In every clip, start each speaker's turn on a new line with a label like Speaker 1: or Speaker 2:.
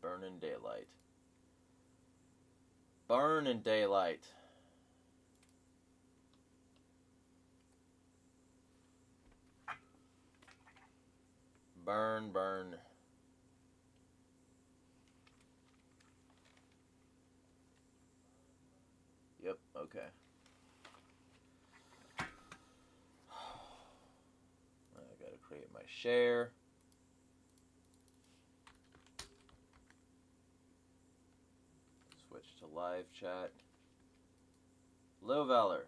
Speaker 1: Burning daylight. Burning daylight. Burn, burn. Yep, okay. I gotta create my share. Switch to live chat. Hello, Valor.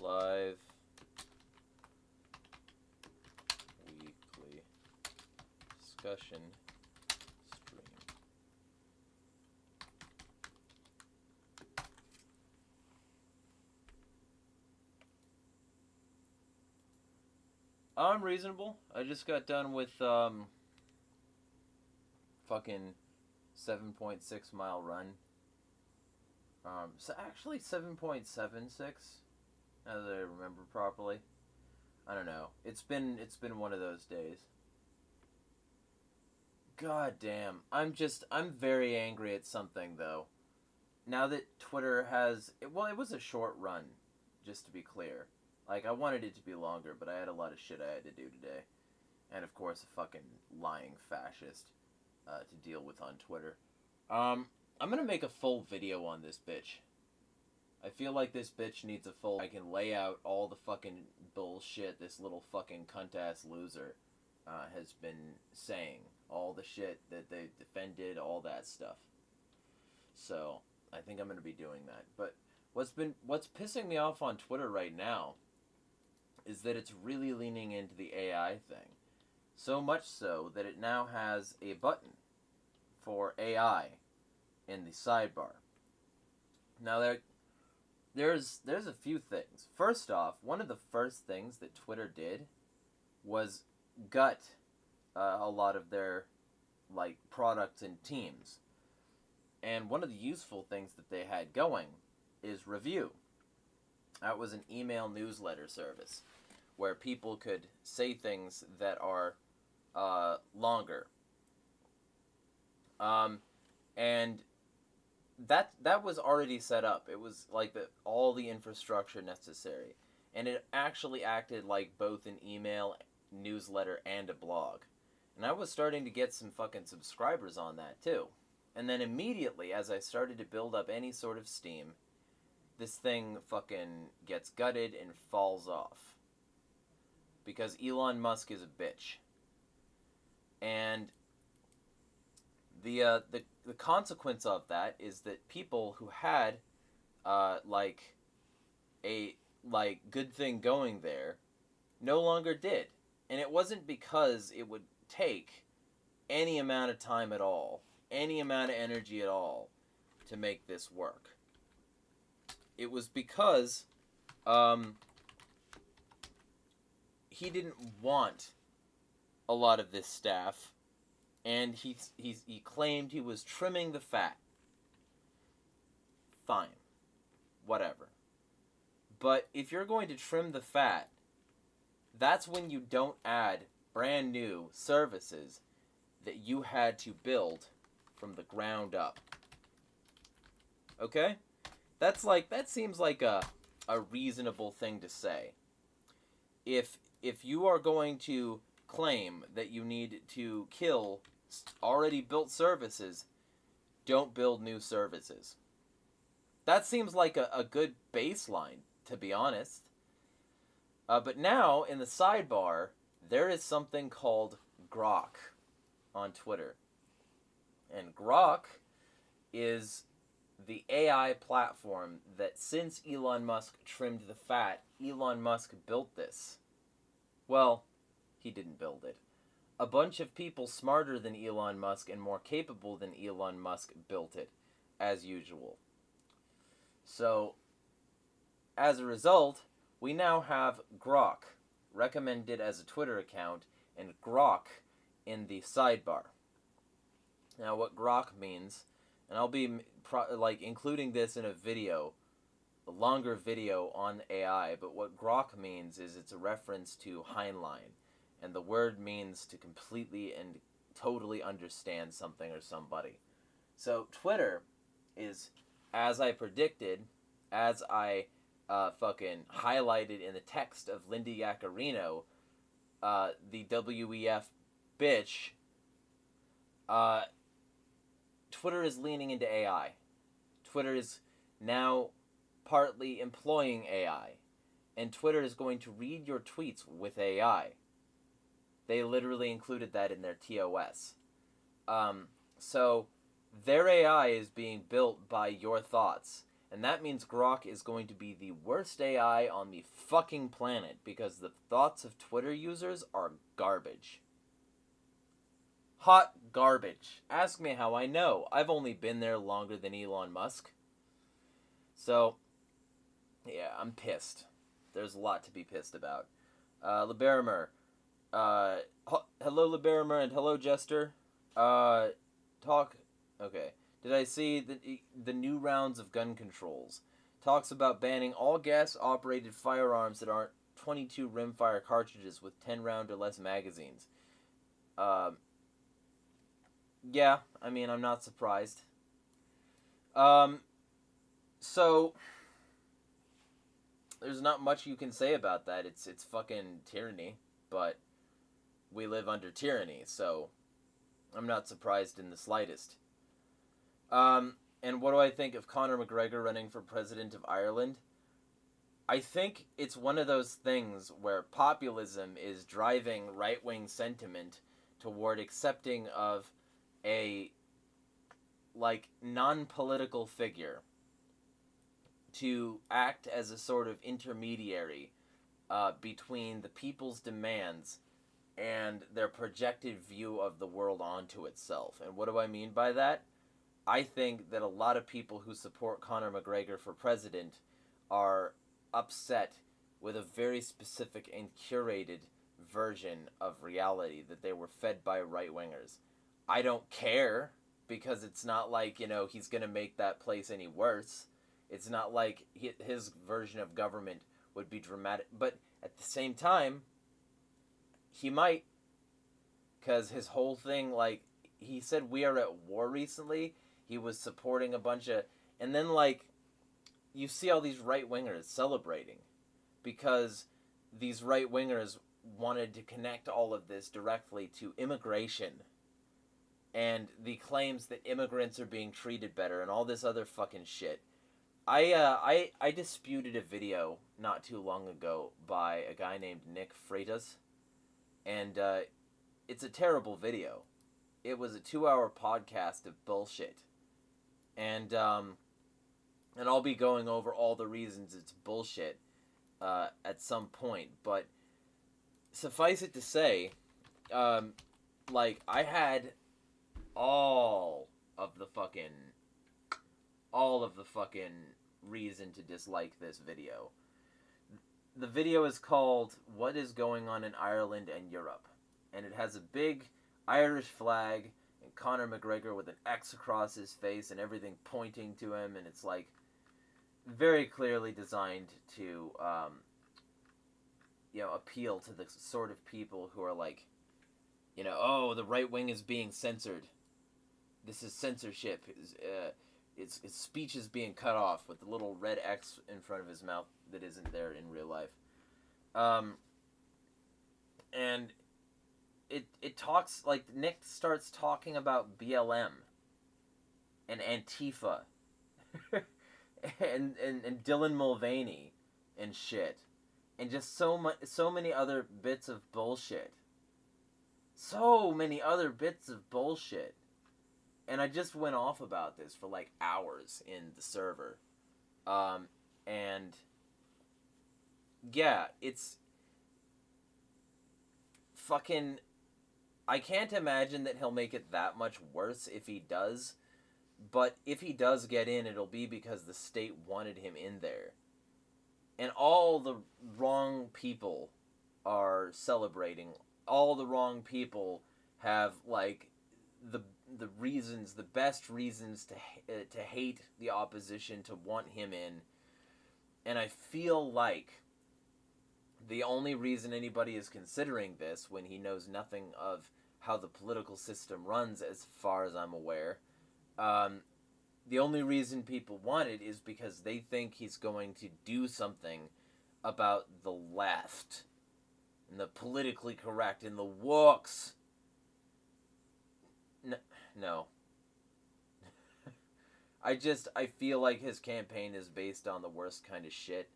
Speaker 1: Live weekly discussion stream. I'm reasonable. I just got done with fucking 7.6 mile run. So actually 7.76. Now that I remember properly. I don't know. It's been one of those days. God damn. I'm very angry at something though. Now that Twitter has, well, it was a short run, just to be clear. Like, I wanted it to be longer, but I had a lot of shit I had to do today. And of course, a fucking lying fascist to deal with on Twitter. I'm gonna make a full video on this bitch. I feel like this bitch needs a full... I can lay out all the fucking bullshit this little fucking cunt-ass loser has been saying. All the shit that they defended, all that stuff. So, I think I'm going to be doing that. But what's pissing me off on Twitter right now is that it's really leaning into the AI thing. So much so that it now has a button for AI in the sidebar. Now, there's a few things. First off, one of the first things that Twitter did was gut a lot of their like products and teams. And one of the useful things that they had going is Review. That was an email newsletter service where people could say things that are longer. And that was already set up. It was like all the infrastructure necessary. And it actually acted like both an email, newsletter, and a blog. And I was starting to get some fucking subscribers on that too. And then immediately, as I started to build up any sort of steam, this thing fucking gets gutted and falls off. Because Elon Musk is a bitch. And the consequence of that is that people who had like a good thing going there no longer did. And it wasn't because it would take any amount of time at all, any amount of energy at all to make this work. It was because he didn't want a lot of this staff, and he claimed he was trimming the fat. Fine. Whatever. But if you're going to trim the fat, that's when you don't add brand new services that you had to build from the ground up. Okay? That seems like a reasonable thing to say. If you are going to claim that you need to kill already built services, don't build new services. That seems like a good baseline, to be honest. But now, in the sidebar, there is something called Grok on Twitter. And Grok is the AI platform that since Elon Musk trimmed the fat, Elon Musk built this. Well, he didn't build it. A bunch of people smarter than Elon Musk and more capable than Elon Musk built it, as usual. So, as a result, we now have Grok recommended as a Twitter account and Grok in the sidebar. Now, what grok means, and I'll be including this in a video, a longer video on AI, but what grok means is it's a reference to Heinlein, and the word means to completely and totally understand something or somebody. So Twitter is, as I predicted, as I fucking highlighted in the text of Linda Yaccarino, the WEF bitch, Twitter is leaning into AI. Twitter is now partly employing AI. And Twitter is going to read your tweets with AI. They literally included that in their TOS. So their AI is being built by your thoughts. And that means grok is going to be the worst AI on the fucking planet, because the thoughts of Twitter users are garbage. Hot garbage. Ask me how I know. I've only been there longer than Elon Musk. So, yeah, I'm pissed. There's a lot to be pissed about. Liberimer. Hello, Liberimer, and hello, Jester. Okay. Did I see the new rounds of gun controls? Talks about banning all gas-operated firearms that aren't 22 rimfire cartridges with 10-round or less magazines. Yeah, I mean, I'm not surprised. So there's not much you can say about that. It's fucking tyranny, but we live under tyranny, so I'm not surprised in the slightest. And what do I think of Conor McGregor running for president of Ireland? I think it's one of those things where populism is driving right-wing sentiment toward accepting of a, non-political figure to act as a sort of intermediary between the people's demands and their projected view of the world onto itself. And what do I mean by that? I think that a lot of people who support Conor McGregor for president are upset with a very specific and curated version of reality that they were fed by right-wingers. I don't care, because it's not like, he's going to make that place any worse. It's not like his version of government would be dramatic. But at the same time, he might. Because his whole thing, he said we are at war recently. He was supporting a bunch of... And then, you see all these right-wingers celebrating. Because these right-wingers wanted to connect all of this directly to immigration. And the claims that immigrants are being treated better and all this other fucking shit. I disputed a video not too long ago by a guy named Nick Freitas. And it's a terrible video. It was a 2-hour podcast of bullshit. And I'll be going over all the reasons it's bullshit at some point. But suffice it to say, I had all of the fucking reason to dislike this video. The video is called What is Going On in Ireland and Europe, and it has a big Irish flag and Conor McGregor with an X across his face and everything pointing to him, and it's very clearly designed to appeal to the sort of people who are oh, the right wing is being censored. This is censorship. His speech is being cut off with the little red X in front of his mouth that isn't there in real life. And it talks, Nick starts talking about BLM and Antifa and Dylan Mulvaney and shit. And just so many other bits of bullshit. So many other bits of bullshit. And I just went off about this for hours in the server. And yeah, it's fucking... I can't imagine that he'll make it that much worse if he does. But if he does get in, it'll be because the state wanted him in there. And all the wrong people are celebrating. All the wrong people have, the reasons, the best reasons to hate the opposition, to want him in. And I feel like the only reason anybody is considering this, when he knows nothing of how the political system runs, as far as I'm aware, the only reason people want it is because they think he's going to do something about the left and the politically correct and the wokes. No. I feel like his campaign is based on the worst kind of shit,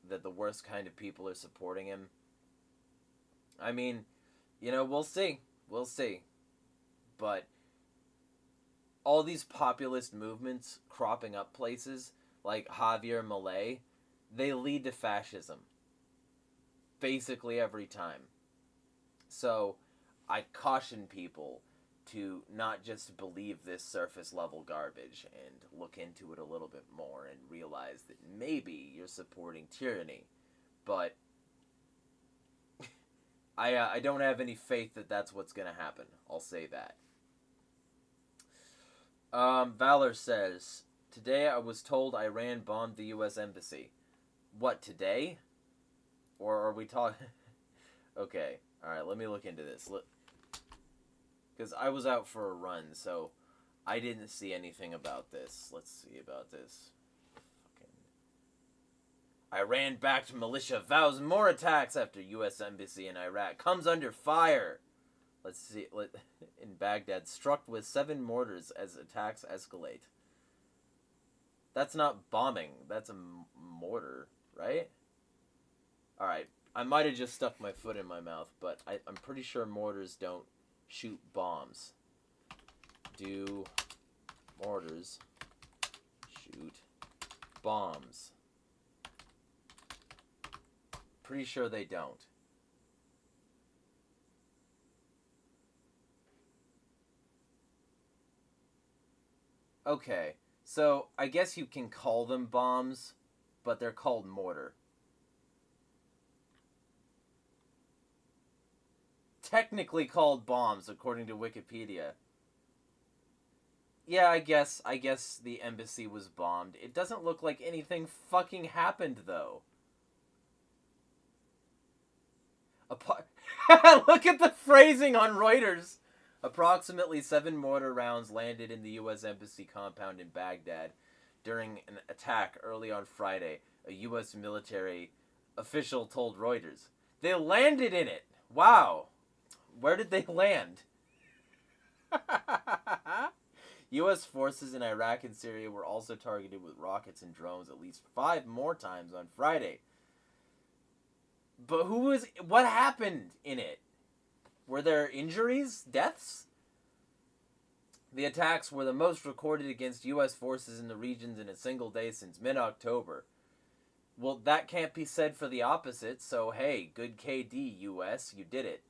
Speaker 1: that the worst kind of people are supporting him. I mean, we'll see. We'll see. But all these populist movements cropping up places, like Javier Milei, they lead to fascism. Basically every time. So, I caution people to not just believe this surface level garbage and look into it a little bit more and realize that maybe you're supporting tyranny. But I don't have any faith that that's what's going to happen. I'll say that. Valor says, today I was told Iran bombed the U.S. Embassy. What, today? Or are we talking... Okay, alright, let me look into this. Because I was out for a run, so I didn't see anything about this. Let's see about this. Iran-backed militia vows more attacks after U.S. Embassy in Iraq comes under fire. Let's see. In Baghdad, struck with 7 mortars as attacks escalate. That's not bombing. That's a mortar, right? Alright. I might have just stuck my foot in my mouth, but I'm pretty sure mortars don't shoot bombs. Do mortars shoot bombs? Pretty sure they don't. Okay, so I guess you can call them bombs, but they're called mortar. Technically called bombs, according to Wikipedia. Yeah, I guess the embassy was bombed. It doesn't look like anything fucking happened, though. Look at the phrasing on Reuters. Approximately 7 mortar rounds landed in the U.S. Embassy compound in Baghdad during an attack early on Friday, a U.S. military official told Reuters. They landed in it! Wow! Where did they land? U.S. forces in Iraq and Syria were also targeted with rockets and drones at least 5 more times on Friday. But what happened in it? Were there injuries? Deaths? The attacks were the most recorded against U.S. forces in the regions in a single day since mid-October. Well, that can't be said for the opposite, so hey, good KD, U.S., you did it.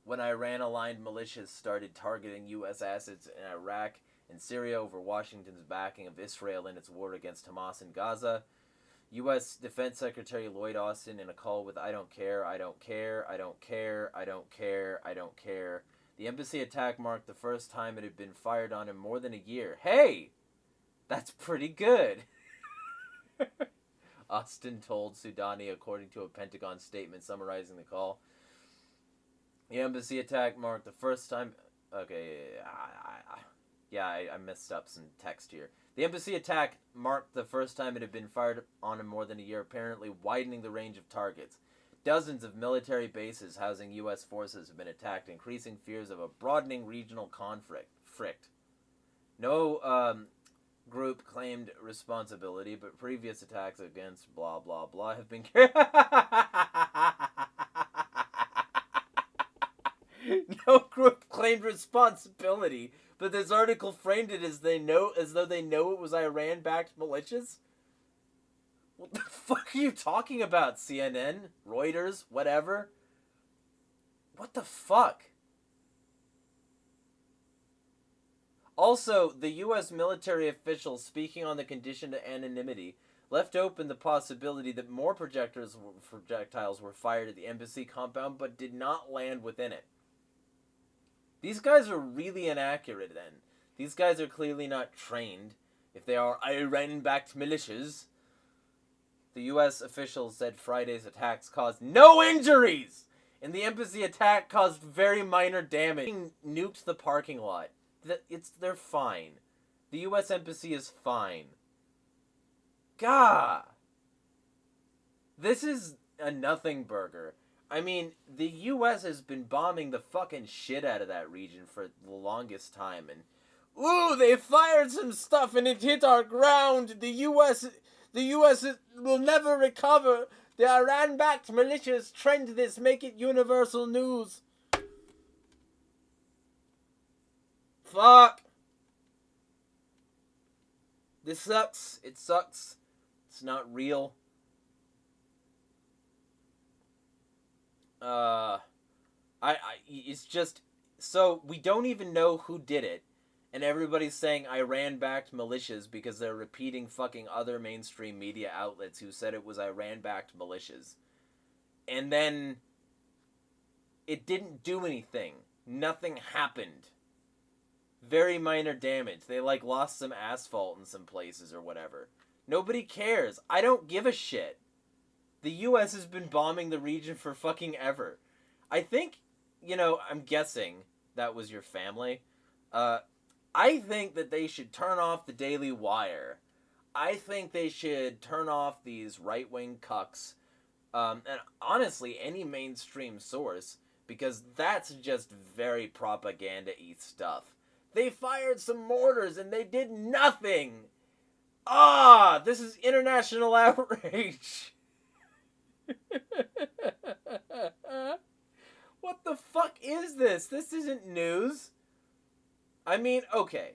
Speaker 1: When Iran-aligned militias started targeting U.S. assets in Iraq and Syria over Washington's backing of Israel in its war against Hamas in Gaza, U.S. Defense Secretary Lloyd Austin, in a call with I don't care, I don't care, I don't care, I don't care, I don't care. The embassy attack marked the first time it had been fired on in more than a year. Hey! That's pretty good. Austin told Sudani, according to a Pentagon statement summarizing the call. The embassy attack marked the first time... Okay, I messed up some text here. The embassy attack marked the first time it had been fired on in more than a year, apparently widening the range of targets. Dozens of military bases housing U.S. forces have been attacked, increasing fears of a broadening regional conflict. No group claimed responsibility, but previous attacks against blah, blah, blah have been... No group claimed responsibility, but this article framed it as though they know it was Iran-backed militias? What the fuck are you talking about, CNN? Reuters? Whatever? What the fuck? Also, the U.S. military official, speaking on the condition to anonymity, left open the possibility that more projectiles were fired at the embassy compound, but did not land within it. These guys are really inaccurate then. These guys are clearly not trained. If they are Iran-backed militias. The U.S. officials said Friday's attacks caused no injuries! And the embassy attack caused very minor damage. Nuked the parking lot. They're fine. The U.S. embassy is fine. Gah! This is a nothing burger. I mean, the U.S. has been bombing the fucking shit out of that region for the longest time, and ooh, they fired some stuff and it hit our ground. The U.S. will never recover. The Iran-backed militias trend this, make it universal news. Fuck. This sucks. It sucks. It's not real. It's just, so we don't even know who did it, and everybody's saying Iran-backed militias because they're repeating fucking other mainstream media outlets who said it was Iran-backed militias. And then it didn't do anything. Nothing happened. Very minor damage. They, like, lost some asphalt in some places or whatever. Nobody cares. I don't give a shit. The U.S. has been bombing the region for fucking ever. I think, I'm guessing that was your family. I think that they should turn off the Daily Wire. I think they should turn off these right-wing cucks. And honestly, any mainstream source, because that's just very propaganda-y stuff. They fired some mortars and they did nothing! This is international outrage! What the fuck is this? This isn't news. I mean, okay.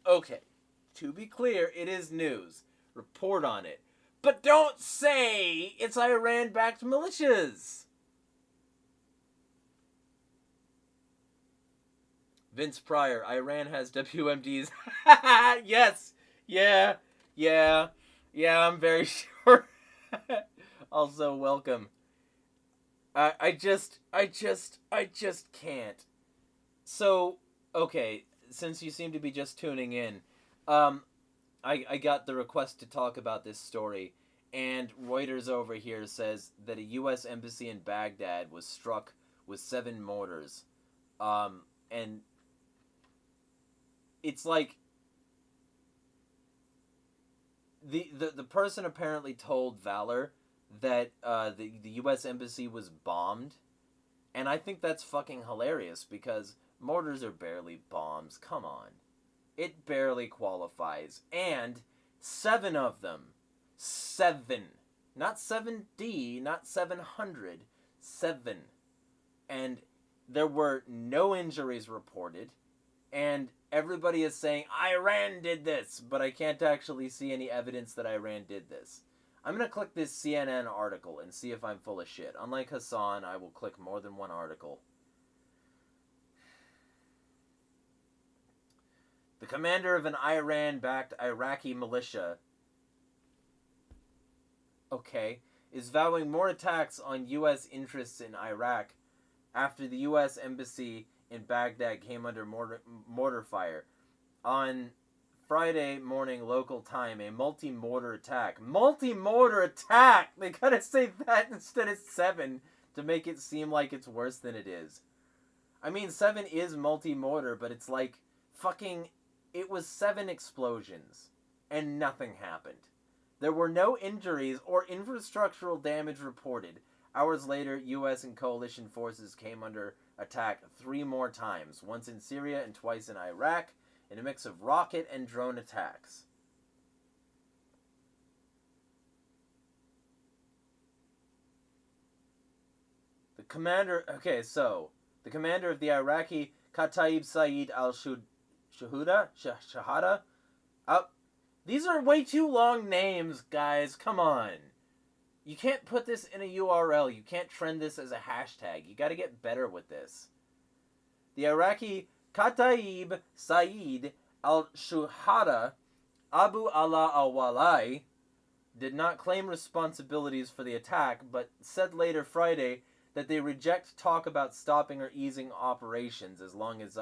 Speaker 1: To be clear, it is news. Report on it. But don't say it's Iran-backed militias. Vince Pryor, Iran has WMDs. Yes. Yeah, I'm very sure. Also, welcome. I just can't. So, okay, since you seem to be just tuning in, I got the request to talk about this story, and Reuters over here says that a U.S. embassy in Baghdad was struck with 7 mortars. And it's like, the person apparently told Valor that the U.S. embassy was bombed, and I think that's fucking hilarious, because mortars are barely bombs. Come on. It barely qualifies. And 7 of them. 7. Not 7D, not 700. 7. And there were no injuries reported, and everybody is saying, Iran did this, but I can't actually see any evidence that Iran did this. I'm going to click this CNN article and see if I'm full of shit. Unlike Hassan, I will click more than one article. The commander of an Iran-backed Iraqi militia, is vowing more attacks on U.S. interests in Iraq after the U.S. embassy in Baghdad came under mortar fire. On Friday morning local time, a multi-mortar attack. Multi-mortar attack! They gotta say that instead of 7 to make it seem like it's worse than it is. I mean, 7 is multi-mortar, but it's like fucking... It was 7 explosions, and nothing happened. There were no injuries or infrastructural damage reported. Hours later, U.S. and coalition forces came under attack 3 more times, once in Syria and twice in Iraq, in a mix of rocket and drone attacks. The commander of the Iraqi Kataib Saeed al-Shahada. These are way too long names, guys. Come on. You can't put this in a URL. You can't trend this as a hashtag. You got to get better with this. The Iraqi Kataib Saeed al-Shuhada Abu Allah al-Walai did not claim responsibilities for the attack, but said later Friday that they reject talk about stopping or easing operations as long as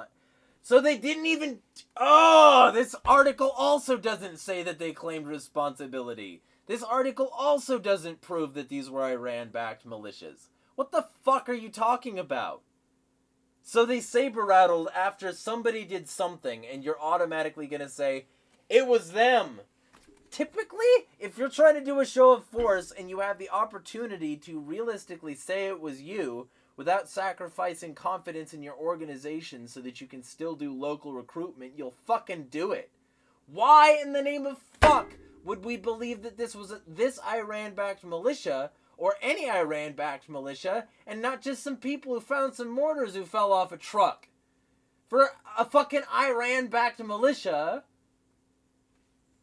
Speaker 1: So they didn't even... Oh, this article also doesn't say that they claimed responsibility. This article also doesn't prove that these were Iran-backed militias. What the fuck are you talking about? So they saber-rattled after somebody did something, and you're automatically going to say, it was them. Typically, if you're trying to do a show of force and you have the opportunity to realistically say it was you without sacrificing confidence in your organization so that you can still do local recruitment, you'll fucking do it. Why in the name of fuck would we believe that this was this Iran-backed militia or any Iran-backed militia and not just some people who found some mortars who fell off a truck? For a fucking Iran-backed militia,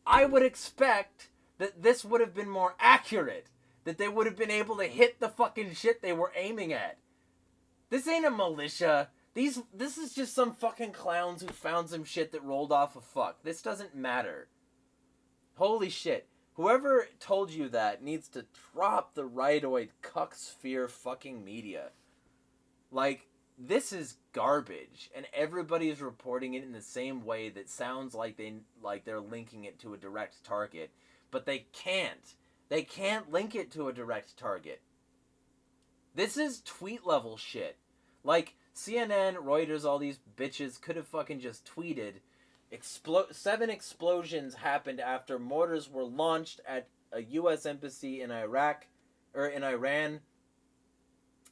Speaker 1: I would expect that this would have been more accurate. That they would have been able to hit the fucking shit they were aiming at. This ain't a militia. This is just some fucking clowns who found some shit that rolled off a fuck. This doesn't matter. Holy shit. Whoever told you that needs to drop the rightoid cuck sphere fucking media. Like, this is garbage, and everybody is reporting it in the same way that sounds like they're linking it to a direct target, but they can't. They can't link it to a direct target. This is tweet level shit. Like, CNN, Reuters, all these bitches could have fucking just tweeted, 7 explosions happened after mortars were launched at a U.S. embassy in Iraq, or in Iran.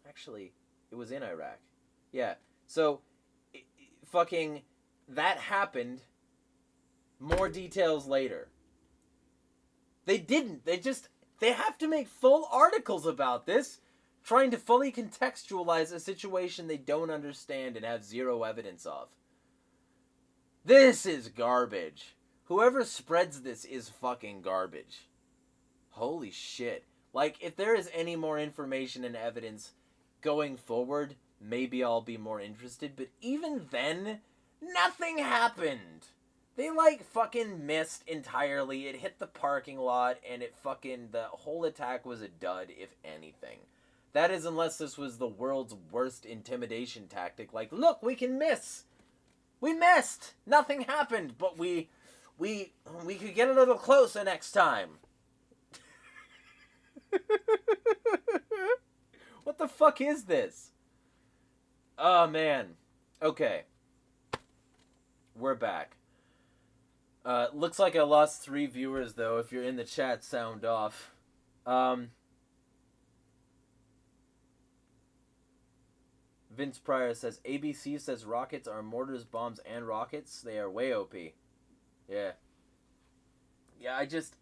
Speaker 1: Actually, it was in Iraq. Yeah, so, fucking, that happened. More details later. They didn't. They have to make full articles about this, trying to fully contextualize a situation they don't understand and have zero evidence of. This is garbage. Whoever spreads this is fucking garbage. Holy shit. Like, if there is any more information and evidence going forward, maybe I'll be more interested, but even then, nothing happened. They, like, fucking missed entirely. It hit the parking lot, and the whole attack was a dud, if anything. That is, unless this was the world's worst intimidation tactic. Like, look, we can miss. We missed. Nothing happened, but we could get a little closer next time. What the fuck is this? Oh, man. Okay. We're back. Looks like I lost 3 viewers, though. If you're in the chat, sound off. Vince Pryor says, ABC says rockets are mortars, bombs, and rockets. They are way OP. Yeah. Yeah, I just.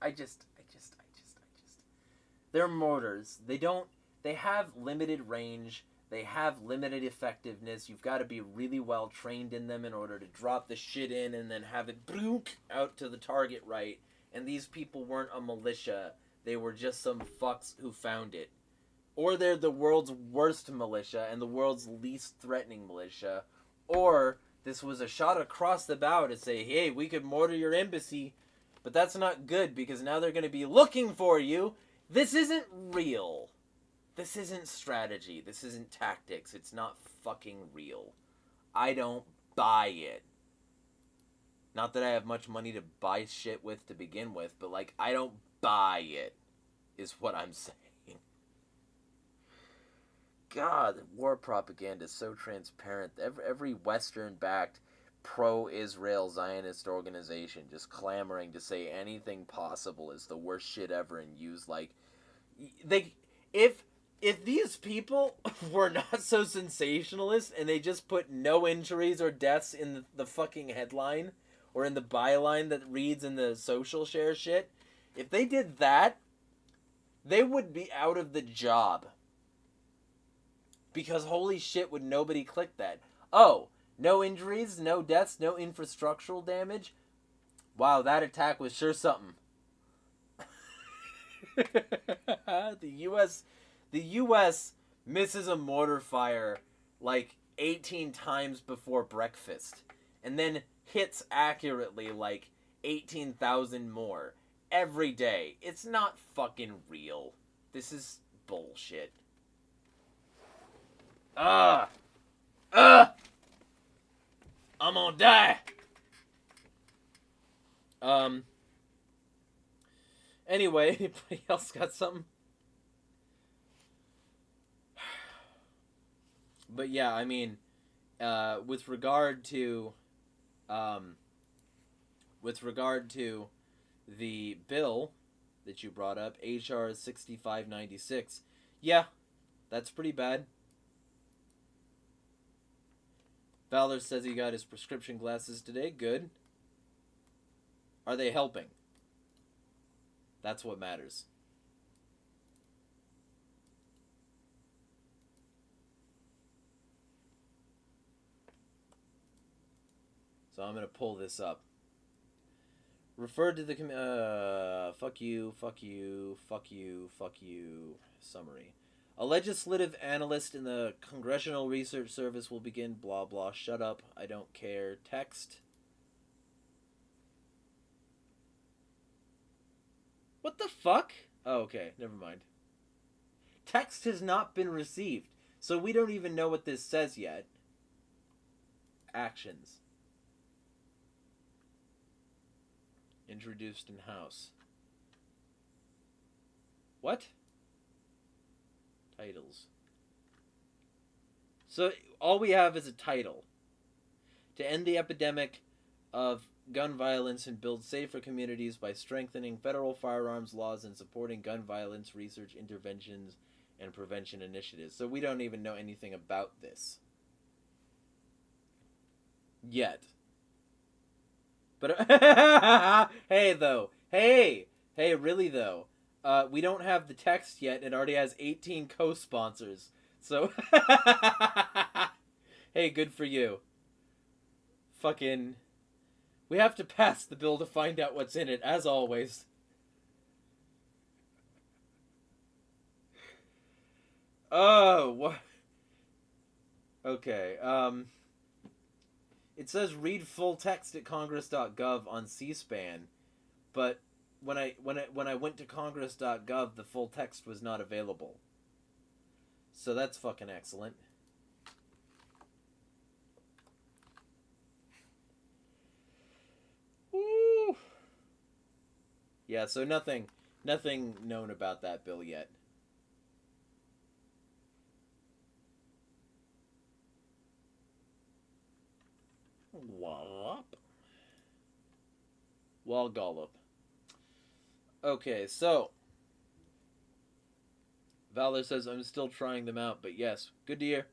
Speaker 1: They're mortars. They have limited range. They have limited effectiveness. You've got to be really well trained in them in order to drop the shit in and then have it out to the target right. And these people weren't a militia. They were just some fucks who found it. Or they're the world's worst militia and the world's least threatening militia. Or this was a shot across the bow to say, hey, we could mortar your embassy. But that's not good because now they're going to be looking for you. This isn't real. This isn't strategy. This isn't tactics. It's not fucking real. I don't buy it. Not that I have much money to buy shit with to begin with, but, like, I don't buy it, is what I'm saying. God, war propaganda is so transparent. Every Western-backed pro-Israel Zionist organization just clamoring to say anything possible is the worst shit ever and use, like... If these people were not so sensationalist and they just put no injuries or deaths in the fucking headline or in the byline that reads in the social share shit, if they did that, they would be out of the job. Because holy shit, would nobody click that? Oh, no injuries, no deaths, no infrastructural damage? Wow, that attack was sure something. The U.S. misses a mortar fire like 18 times before breakfast. And then hits accurately like 18,000 more. Every day. It's not fucking real. This is bullshit. Ah! Ah! I'm gonna die! Anyway, anybody else got something? But yeah, I mean, with regard to the bill that you brought up, HR 6596, yeah, that's pretty bad. Valor says he got his prescription glasses today. Good. Are they helping? That's what matters. So I'm going to pull this up. Referred to the fuck you, fuck you, fuck you, fuck you summary. A legislative analyst in the Congressional Research Service will begin blah blah. Shut up, I don't care. Text. What the fuck? Oh, okay, never mind. Text has not been received, so we don't even know what this says yet. Actions. Introduced in house. What? Titles. So all we have is a title. To end the epidemic of gun violence and build safer communities by strengthening federal firearms laws and supporting gun violence research, interventions, and prevention initiatives. So we don't even know anything about this. Yet. But hey, though. Hey, really, though. We don't have the text yet. It already has 18 co-sponsors. So, hey, good for you. Fucking... We have to pass the bill to find out what's in it, as always. Oh, what? Okay, it says read full text at congress.gov on C-SPAN, but when I went to congress.gov, the full text was not available. So that's fucking excellent. Woo! Yeah, so nothing known about that bill yet. Wallop. Wallgollop. Okay, so Valor says I'm still trying them out, but yes, good to hear.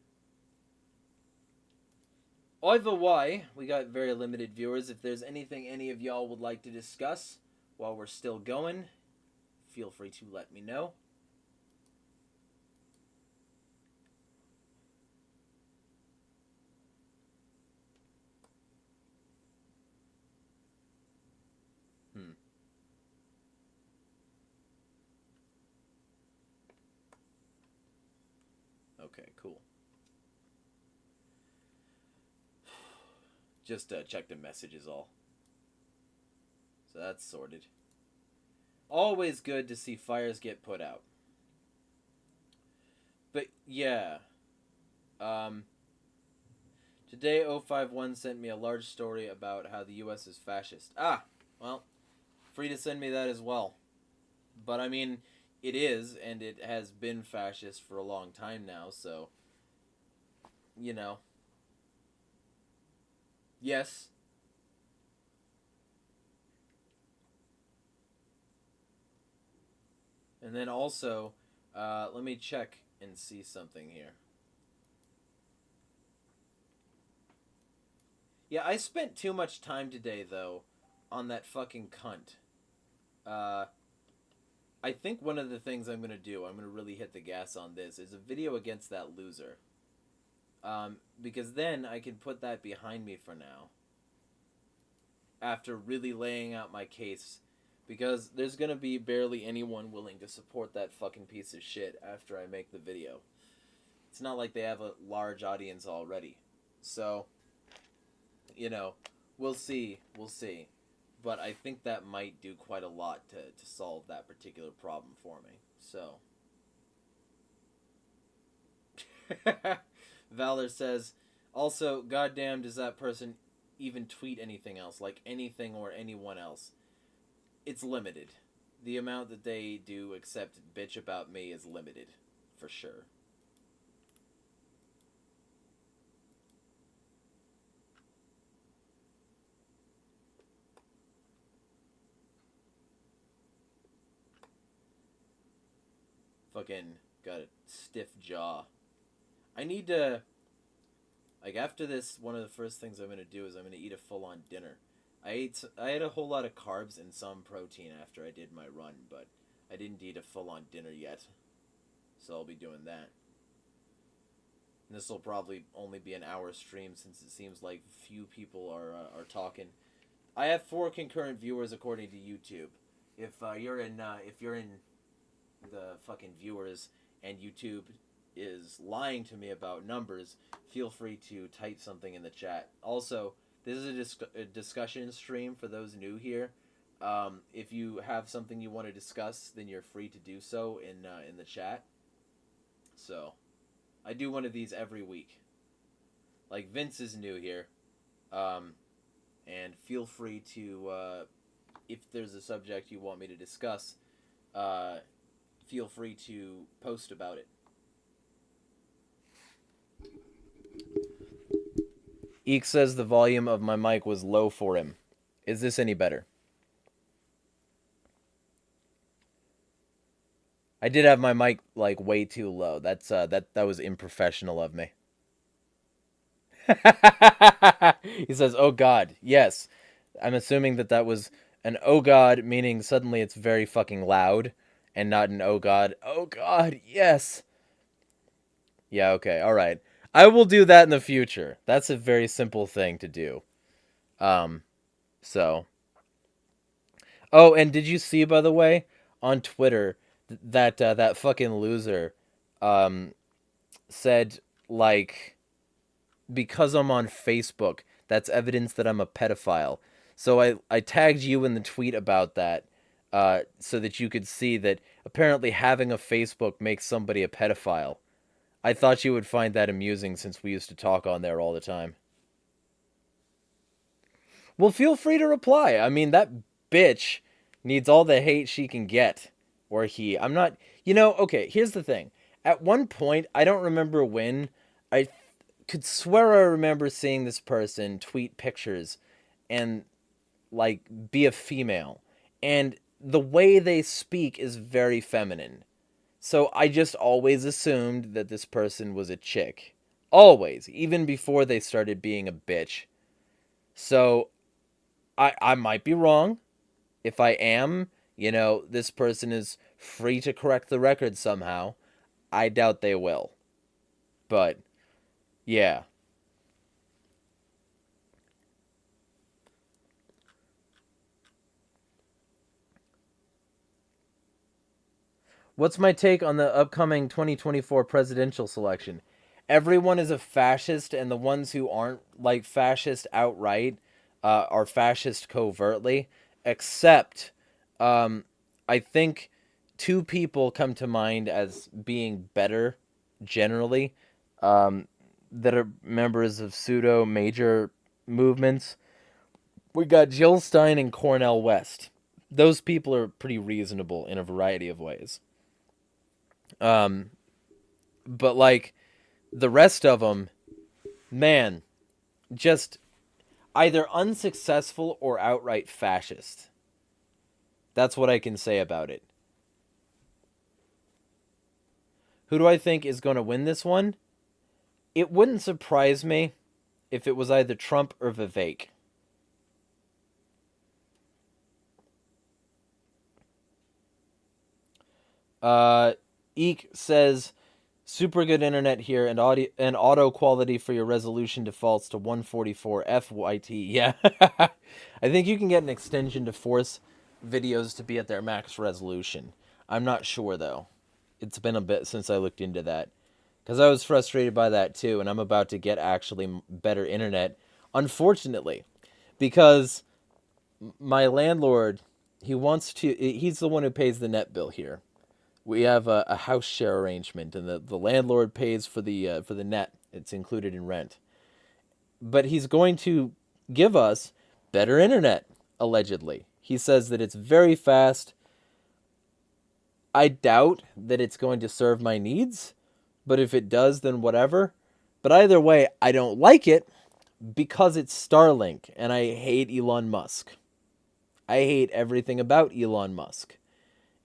Speaker 1: Either way, we got very limited viewers. If there's anything any of y'all would like to discuss while we're still going, feel free to let me know. Okay, cool. Just check the messages all. So that's sorted. Always good to see fires get put out. But yeah. Today 051 sent me a large story about how the US is fascist. Ah, well, free to send me that as well. But I mean, it is, and it has been fascist for a long time now, so, you know. Yes. And then also, let me check and see something here. Yeah, I spent too much time today, though, on that fucking cunt. I think one of the things I'm going to do, I'm going to really hit the gas on this, is a video against that loser. Because then I can put that behind me for now. After really laying out my case. Because there's going to be barely anyone willing to support that fucking piece of shit after I make the video. It's not like they have a large audience already. So, you know, we'll see. We'll see. But I think that might do quite a lot to solve that particular problem for me. So. Valor says, also, goddamn, does that person even tweet anything else? Like anything or anyone else? It's limited. The amount that they do except bitch about me is limited. For sure. Fucking got a stiff jaw. I need to... Like, after this, one of the first things I'm going to do is I'm going to eat a full-on dinner. I had a whole lot of carbs and some protein after I did my run, but I didn't eat a full-on dinner yet. So I'll be doing that. And this will probably only be an hour stream since it seems like few people are talking. I have 4 concurrent viewers according to YouTube. If you're in the fucking viewers and YouTube is lying to me about numbers, feel free to type something in the chat. Also, this is a discussion stream for those new here. If you have something you want to discuss, then you're free to do so in the chat. So, I do one of these every week. Like, Vince is new here. And feel free to, if there's a subject you want me to discuss, feel free to post about it. Eek says the volume of my mic was low for him. Is this any better? I did have my mic like way too low. That's that was unprofessional of me. He says, "Oh God, yes." I'm assuming that was an "oh God," meaning suddenly it's very fucking loud, and not an "oh God, oh God, yes." Yeah. Okay. All right. I will do that in the future. That's a very simple thing to do. So. Oh, and did you see, by the way, on Twitter, that that fucking loser, said, like, because I'm on Facebook, that's evidence that I'm a pedophile. So I tagged you in the tweet about that, so that you could see that apparently having a Facebook makes somebody a pedophile. I thought you would find that amusing since we used to talk on there all the time. Well, feel free to reply. I mean, that bitch needs all the hate she can get. Or he. I'm not... okay, here's the thing. At one point, I don't remember when, I could swear I remember seeing this person tweet pictures and, like, be a female. And the way they speak is very feminine. So I just always assumed that this person was a chick. Always. Even before they started being a bitch. So I might be wrong. If I am, this person is free to correct the record somehow. I doubt they will. But, yeah. What's my take on the upcoming 2024 presidential selection? Everyone is a fascist, and the ones who aren't, like, fascist outright are fascist covertly. Except, I think 2 people come to mind as being better, generally, that are members of pseudo-major movements. We got Jill Stein and Cornel West. Those people are pretty reasonable in a variety of ways. But, like, the rest of them, man, just either unsuccessful or outright fascist. That's what I can say about it. Who do I think is going to win this one? It wouldn't surprise me if it was either Trump or Vivek. Eek says, super good internet here and auto quality for your resolution defaults to 144 FYT. Yeah. I think you can get an extension to force videos to be at their max resolution. I'm not sure, though. It's been a bit since I looked into that. Because I was frustrated by that, too, and I'm about to get actually better internet. Unfortunately. Because my landlord, he's the one who pays the net bill here. We have a house share arrangement, and the landlord pays for the net, It's included in rent. But he's going to give us better internet, allegedly. He says that it's very fast. I doubt that it's going to serve my needs, but if it does, then whatever. But either way, I don't like it because it's Starlink, and I hate Elon Musk. I hate everything about Elon Musk.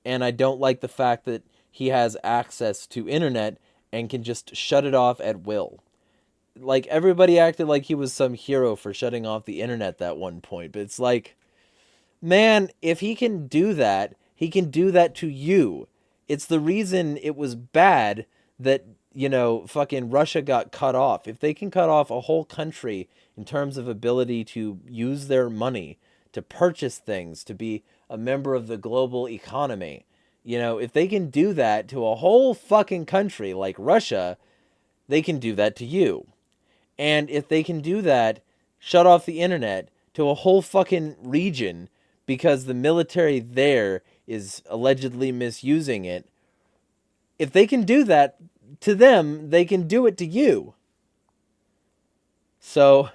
Speaker 1: And I don't like the fact that he has access to internet and can just shut it off at will. Like, everybody acted like he was some hero for shutting off the internet at one point. But it's like, man, if he can do that, he can do that to you. It's the reason it was bad that, fucking Russia got cut off. If they can cut off a whole country in terms of ability to use their money, to purchase things, to be a member of the global economy, if they can do that to a whole fucking country like Russia, they can do that to you. And if they can do that, shut off the internet to a whole fucking region because the military there is allegedly misusing it, if they can do that to them, they can do it to you. So,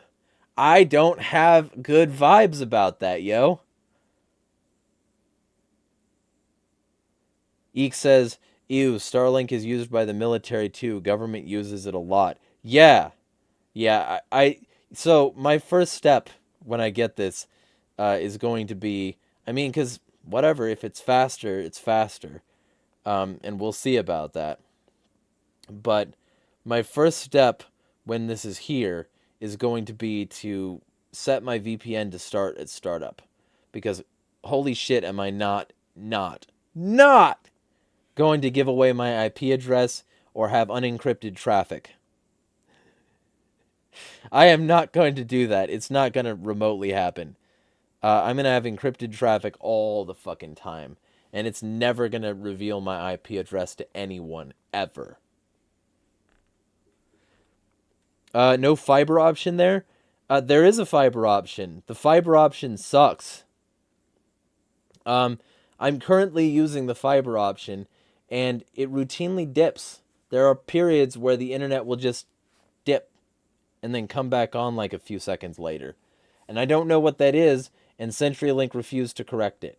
Speaker 1: I don't have good vibes about that, yo. Eek says, ew, Starlink is used by the military too. Government uses it a lot. Yeah, so my first step when I get this is going to be, because whatever, if it's faster, it's faster. And we'll see about that. But my first step when this is here is going to be to set my VPN to start at startup. Because holy shit, am I not going to give away my IP address or have unencrypted traffic. I am not going to do that. It's not going to remotely happen. I'm going to have encrypted traffic all the fucking time. And it's never going to reveal my IP address to anyone, ever. No fiber option there? There is a fiber option. The fiber option sucks. I'm currently using the fiber option, and it routinely dips. There are periods where the internet will just dip and then come back on like a few seconds later. And I don't know what that is, and CenturyLink refused to correct it.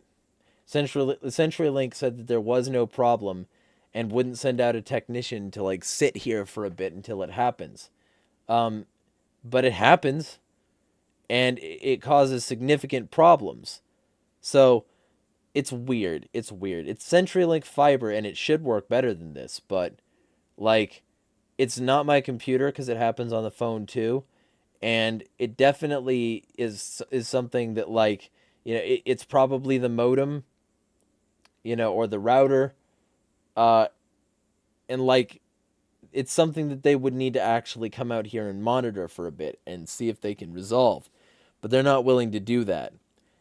Speaker 1: CenturyLink said that there was no problem and wouldn't send out a technician to like sit here for a bit until it happens. But it happens, and it causes significant problems. So it's weird. It's CenturyLink fiber, and it should work better than this, but like, it's not my computer because it happens on the phone too, and it definitely is something that, like, it's probably the modem, or the router, and like, it's something that they would need to actually come out here and monitor for a bit and see if they can resolve, but they're not willing to do that.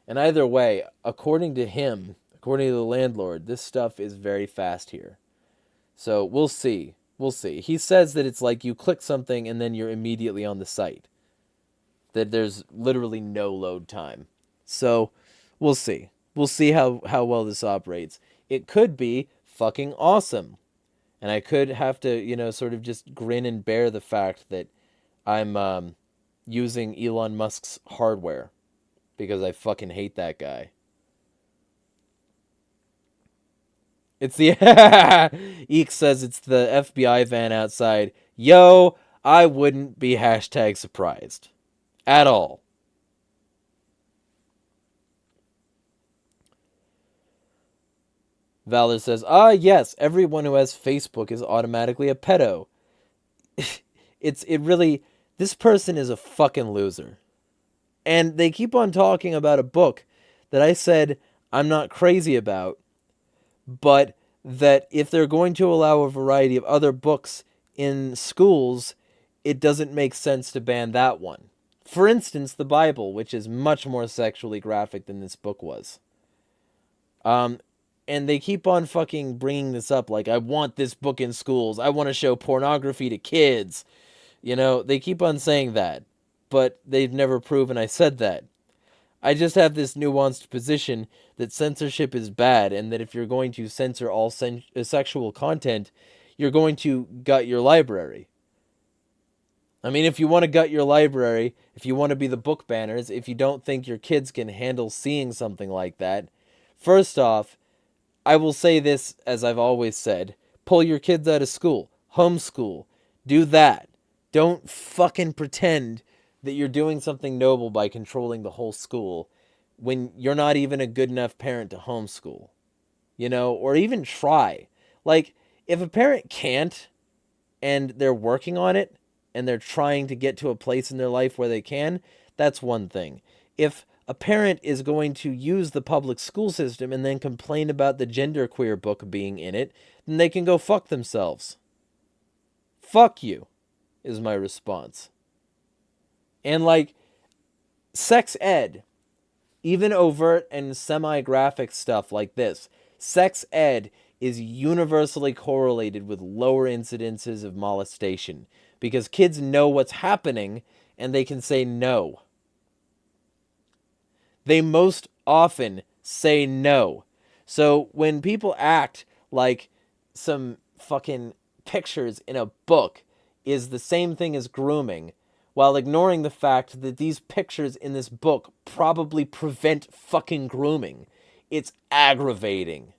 Speaker 1: And either way, according to him, according to the landlord, this stuff is very fast here. So we'll see. He says that it's like you click something and then you're immediately on the site. That there's literally no load time. So we'll see. We'll see how well this operates. It could be fucking awesome. And I could have to, sort of just grin and bear the fact that I'm using Elon Musk's hardware. Because I fucking hate that guy. It's the... Eek says it's the FBI van outside. Yo, I wouldn't be hashtag surprised. At all. Valor says, yes, everyone who has Facebook is automatically a pedo. This person is a fucking loser. And they keep on talking about a book that I said I'm not crazy about, but that if they're going to allow a variety of other books in schools, it doesn't make sense to ban that one. For instance, the Bible, which is much more sexually graphic than this book was. And they keep on fucking bringing this up, like, I want this book in schools. I want to show pornography to kids. They keep on saying that, but they've never proven I said that. I just have this nuanced position that censorship is bad, and that if you're going to censor all sexual content, you're going to gut your library.
Speaker 2: I mean, if you want to gut your library, if you want to be the book banners, if you don't think your kids can handle seeing something like that, first off, I will say this as I've always said, pull your kids out of school, homeschool, do that. Don't fucking pretend that you're doing something noble by controlling the whole school when you're not even a good enough parent to homeschool, or even try. Like, if a parent can't and they're working on it and they're trying to get to a place in their life where they can, that's one thing. If a parent is going to use the public school system and then complain about the genderqueer book being in it, then they can go fuck themselves. Fuck you, is my response. And like, sex ed, even overt and semi-graphic stuff like this, sex ed is universally correlated with lower incidences of molestation because kids know what's happening and they can say no. They most often say no. So when people act like some fucking pictures in a book is the same thing as grooming, while ignoring the fact that these pictures in this book probably prevent fucking grooming, it's aggravating.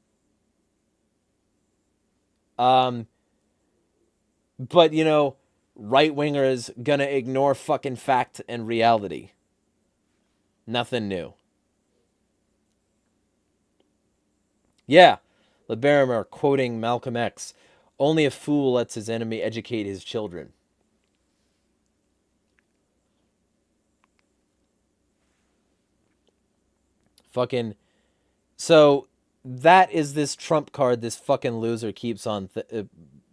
Speaker 2: But right-wingers gonna ignore fucking fact and reality. Nothing new. Yeah, LeBarimer quoting Malcolm X. Only a fool lets his enemy educate his children. Fucking... So, that is this trump card this fucking loser keeps on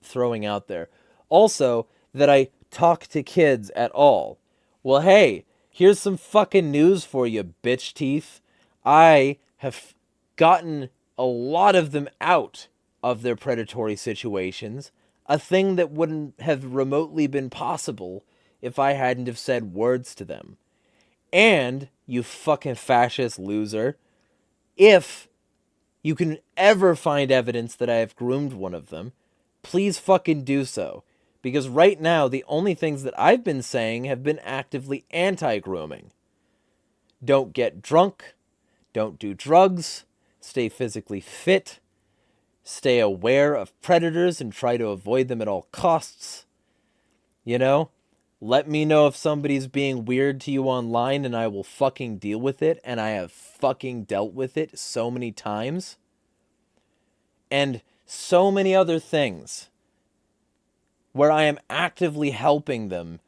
Speaker 2: throwing out there. Also, that I talk to kids at all. Well, hey, here's some fucking news for you, bitch teeth. I have gotten a lot of them out of their predatory situations, a thing that wouldn't have remotely been possible if I hadn't have said words to them. And, you fucking fascist loser, if you can ever find evidence that I have groomed one of them, please fucking do so. Because right now, the only things that I've been saying have been actively anti-grooming. Don't get drunk. Don't do drugs. Stay physically fit. Stay aware of predators and try to avoid them at all costs. Let me know if somebody's being weird to you online and I will fucking deal with it. And I have fucking dealt with it so many times. And so many other things where I am actively helping them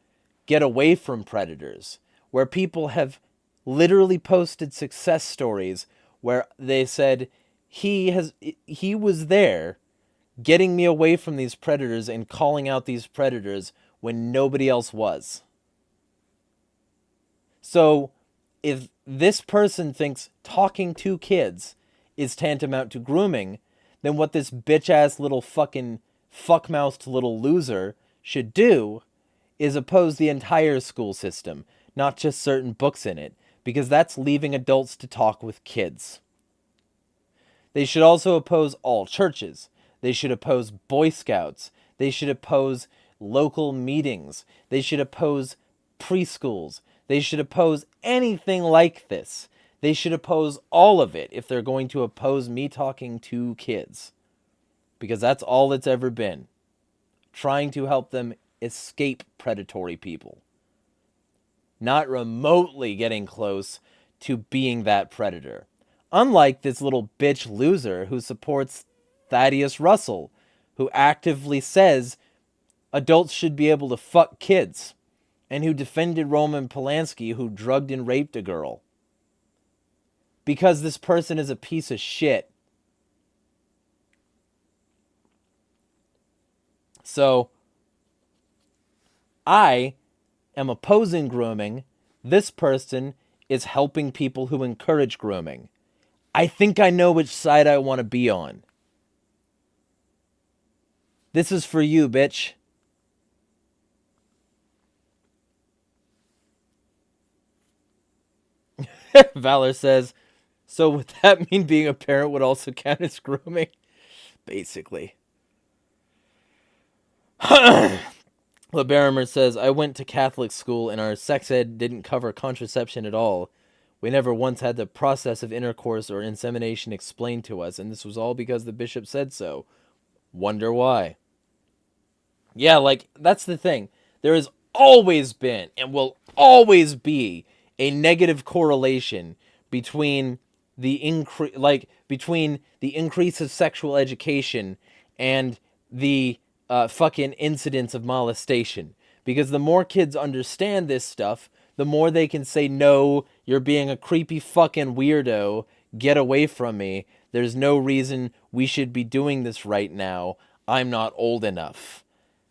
Speaker 2: get away from predators. Where people have literally posted success stories where they said, he was there getting me away from these predators and calling out these predators when nobody else was. So, if this person thinks talking to kids is tantamount to grooming, then what this bitch-ass little fucking fuck-mouthed little loser should do is oppose the entire school system, not just certain books in it, because that's leaving adults to talk with kids. They should also oppose all churches. They should oppose Boy Scouts. They should oppose local meetings. They should oppose preschools. They should oppose anything like this. They should oppose all of it if they're going to oppose me talking to kids. Because that's all it's ever been. Trying to help them escape predatory people. Not remotely getting close to being that predator. Unlike this little bitch loser who supports Thaddeus Russell, who actively says adults should be able to fuck kids, and who defended Roman Polanski, who drugged and raped a girl. Because this person is a piece of shit. So, I am opposing grooming. This person is helping people who encourage grooming. I think I know which side I want to be on. This is for you, bitch. Valor says, so would that mean being a parent would also count as grooming? Basically. LeBarimer says, I went to Catholic school and our sex ed didn't cover contraception at all. We never once had the process of intercourse or insemination explained to us, and this was all because the bishop said so. Wonder why. Yeah, like, that's the thing. There has always been and will always be a negative correlation between the increase of sexual education and the fucking incidence of molestation. Because the more kids understand this stuff, the more they can say, no, you're being a creepy fucking weirdo. Get away from me. There's no reason we should be doing this right now. I'm not old enough.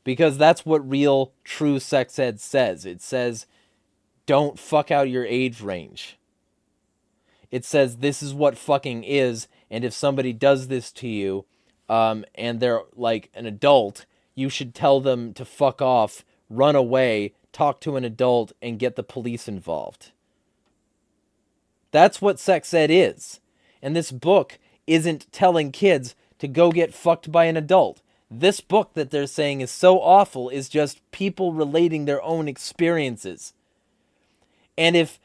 Speaker 2: Because that's what real, true sex ed says. It says, don't fuck out your age range. It says this is what fucking is, and if somebody does this to you, and they're like an adult, you should tell them to fuck off, run away, talk to an adult, and get the police involved. That's what sex ed is. And this book isn't telling kids to go get fucked by an adult. This book that they're saying is so awful is just people relating their own experiences. And if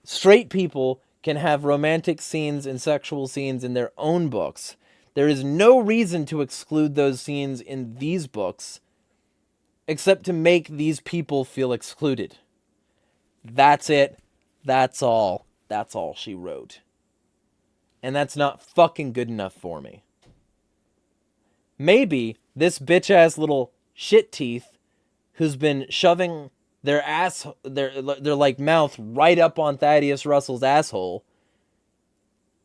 Speaker 2: straight people can have romantic scenes and sexual scenes in their own books, there is no reason to exclude those scenes in these books except to make these people feel excluded. That's it. That's all. That's all she wrote. And that's not fucking good enough for me. Maybe this bitch-ass little shit teeth who's been shoving their like mouth right up on Thaddeus Russell's asshole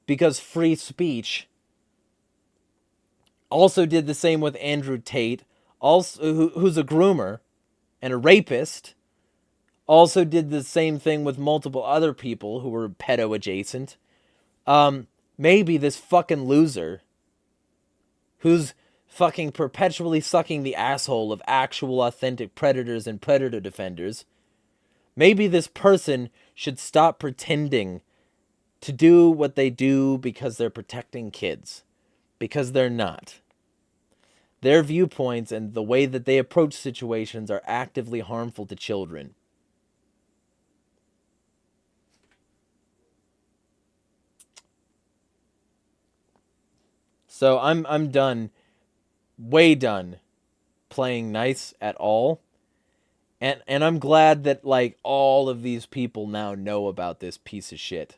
Speaker 2: because free speech, also did the same with Andrew Tate, also who's a groomer and a rapist, also did the same thing with multiple other people who were pedo adjacent. Maybe this fucking loser who's fucking perpetually sucking the asshole of actual authentic predators and predator defenders, maybe this person should stop pretending to do what they do because they're protecting kids. Because they're not. Their viewpoints and the way that they approach situations are actively harmful to children. So I'm done, way done, playing nice at all. And I'm glad that like all of these people now know about this piece of shit.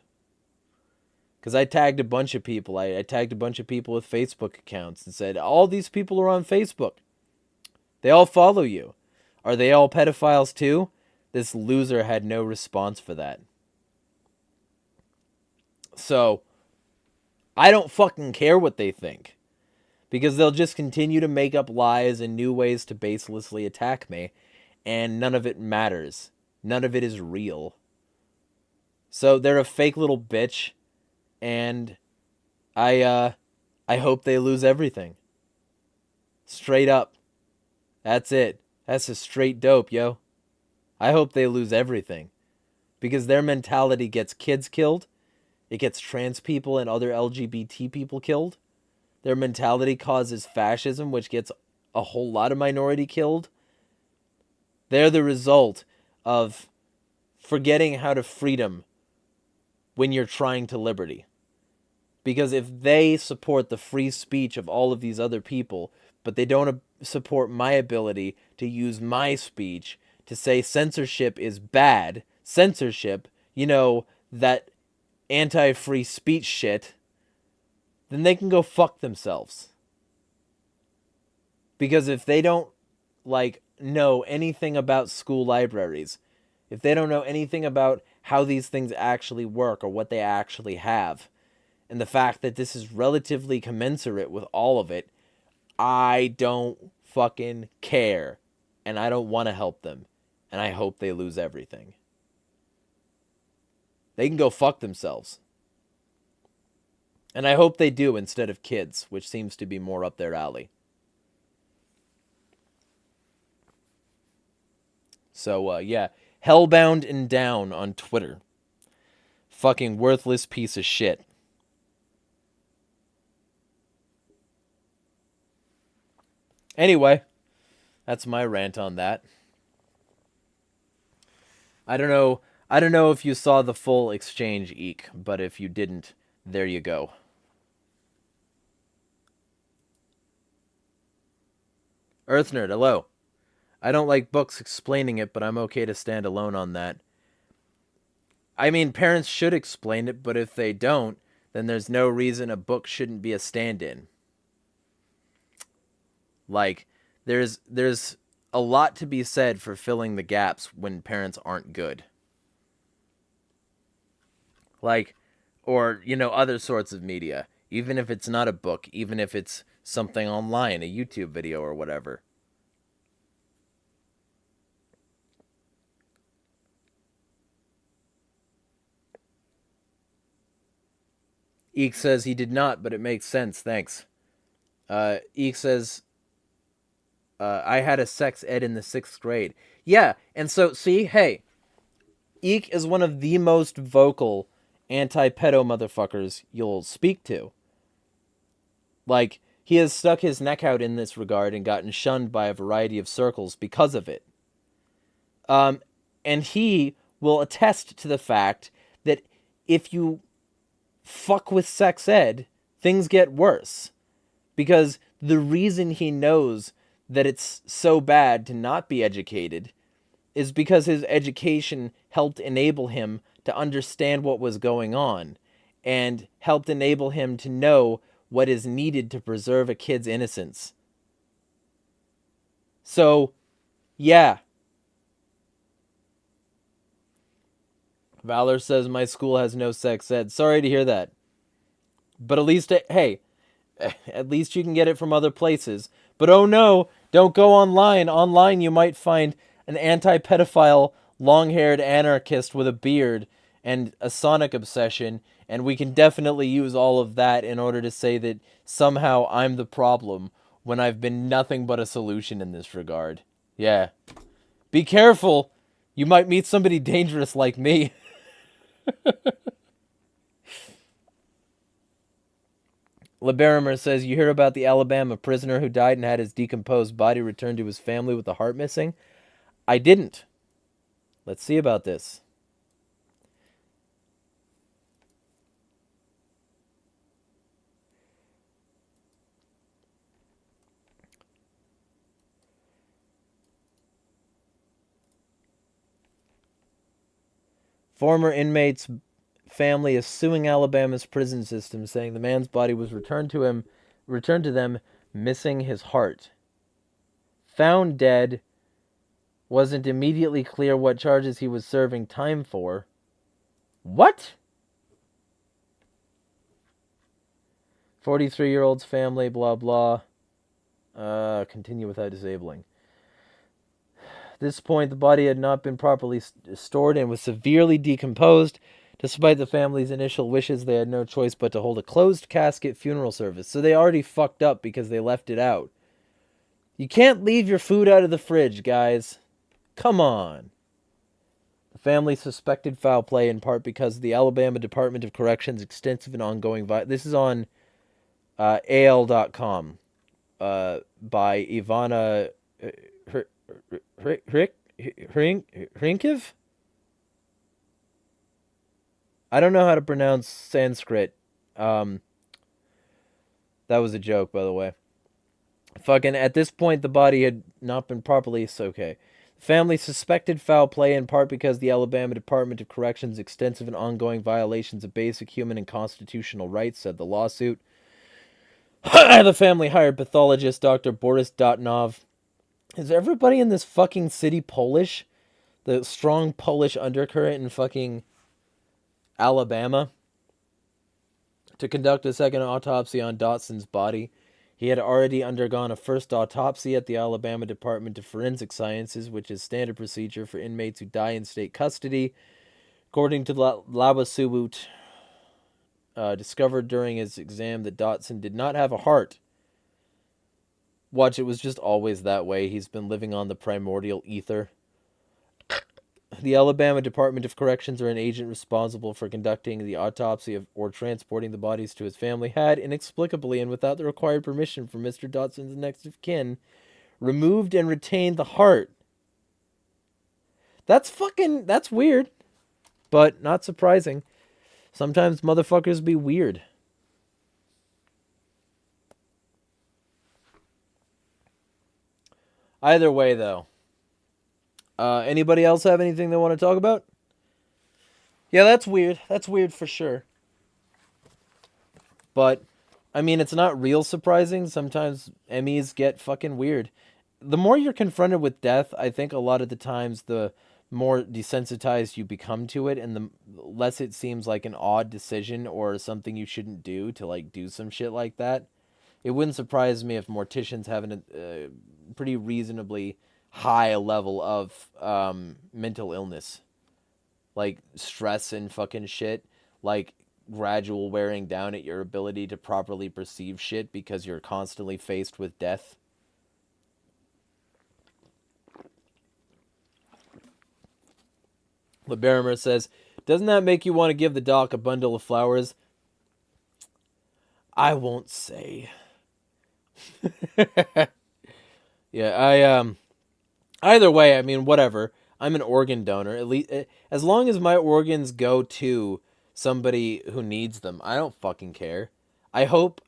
Speaker 2: Because I tagged a bunch of people. I tagged a bunch of people with Facebook accounts and said, all these people are on Facebook. They all follow you. Are they all pedophiles too? This loser had no response for that. So, I don't fucking care what they think. Because they'll just continue to make up lies and new ways to baselessly attack me. And none of it matters. None of it is real. So, they're a fake little bitch. And I hope they lose everything. Straight up. That's it. That's a straight dope, yo. I hope they lose everything. Because their mentality gets kids killed. It gets trans people and other LGBT people killed. Their mentality causes fascism, which gets a whole lot of minority killed. They're the result of forgetting how to freedom when you're trying to liberty. Because if they support the free speech of all of these other people, but they don't support my ability to use my speech to say censorship is bad, censorship, that anti-free speech shit, then they can go fuck themselves. Because if they don't, know anything about school libraries, if they don't know anything about how these things actually work or what they actually have, and the fact that this is relatively commensurate with all of it, I don't fucking care. And I don't want to help them. And I hope they lose everything. They can go fuck themselves. And I hope they do instead of kids, which seems to be more up their alley. So, yeah. Hellbound and Down on Twitter. Fucking worthless piece of shit. Anyway, that's my rant on that. I don't know. I don't know if you saw the full exchange, Eek, but if you didn't, there you go. Earth Nerd, hello. I don't like books explaining it, but I'm okay to stand alone on that. I mean, parents should explain it, but if they don't, then there's no reason a book shouldn't be a stand-in. Like, there's a lot to be said for filling the gaps when parents aren't good. Like, or, other sorts of media. Even if it's not a book, even if it's something online, a YouTube video or whatever. Eek says he did not, but it makes sense, thanks. Eek says, I had a sex ed in the 6th grade. Yeah, and so, see, hey, Eek is one of the most vocal anti-pedo motherfuckers you'll speak to. Like, he has stuck his neck out in this regard and gotten shunned by a variety of circles because of it. And he will attest to the fact that if you fuck with sex ed, things get worse. Because the reason he knows that it's so bad to not be educated is because his education helped enable him to understand what was going on and helped enable him to know what is needed to preserve a kid's innocence. So, yeah. Valor says my school has no sex ed. Sorry to hear that. But at least, hey, at least you can get it from other places. But oh no, don't go online. Online you might find an anti-pedophile, long-haired anarchist with a beard and a Sonic obsession, and we can definitely use all of that in order to say that somehow I'm the problem when I've been nothing but a solution in this regard. Yeah. Be careful. You might meet somebody dangerous like me. LeBarimer says, you hear about the Alabama prisoner who died and had his decomposed body returned to his family with the heart missing? I didn't. Let's see about this. Former inmate's family is suing Alabama's prison system, saying the man's body was returned to them, missing his heart. Found dead. Wasn't immediately clear what charges he was serving time for. What? 43-year-old's family, blah, blah. Continue without disabling. At this point, the body had not been properly stored and was severely decomposed. Despite the family's initial wishes, they had no choice but to hold a closed casket funeral service. So they already fucked up because they left it out. You can't leave your food out of the fridge, guys. Come on. The family suspected foul play in part because of the Alabama Department of Corrections' extensive and ongoing this is on AL.com by Ivana Hrinkiv? I don't know how to pronounce Sanskrit. That was a joke, by the way. Fucking, at this point, the body had not been properly... Okay. The family suspected foul play in part because the Alabama Department of Corrections' extensive and ongoing violations of basic human and constitutional rights, said the lawsuit. The family hired pathologist Dr. Boris Dotnov. Is everybody in this fucking city Polish? The strong Polish undercurrent in fucking Alabama? To conduct a second autopsy on Dotson's body. He had already undergone a first autopsy at the Alabama Department of Forensic Sciences, which is standard procedure for inmates who die in state custody. According to Labasuwut, discovered during his exam that Dotson did not have a heart. Watch, it was just always that way. He's been living on the primordial ether. The Alabama Department of Corrections, or an agent responsible for conducting the autopsy or transporting the bodies to his family, had, inexplicably and without the required permission from Mr. Dotson's next of kin, removed and retained the heart. That's weird, but not surprising. Sometimes motherfuckers be weird. Either way, though. Anybody else have anything they want to talk about? Yeah, that's weird. That's weird for sure. But, I mean, it's not real surprising. Sometimes Emmys get fucking weird. The more you're confronted with death, I think a lot of the times the more desensitized you become to it, and the less it seems like an odd decision or something you shouldn't do to, like, do some shit like that. It wouldn't surprise me if morticians have a pretty reasonably high level of mental illness. Like, stress and fucking shit. Like, gradual wearing down at your ability to properly perceive shit because you're constantly faced with death. LeBarimer says, doesn't that make you want to give the doc a bundle of flowers? I won't say. Yeah, either way, I mean, whatever. I'm an organ donor. At least, as long as my organs go to somebody who needs them, I don't fucking care. I hope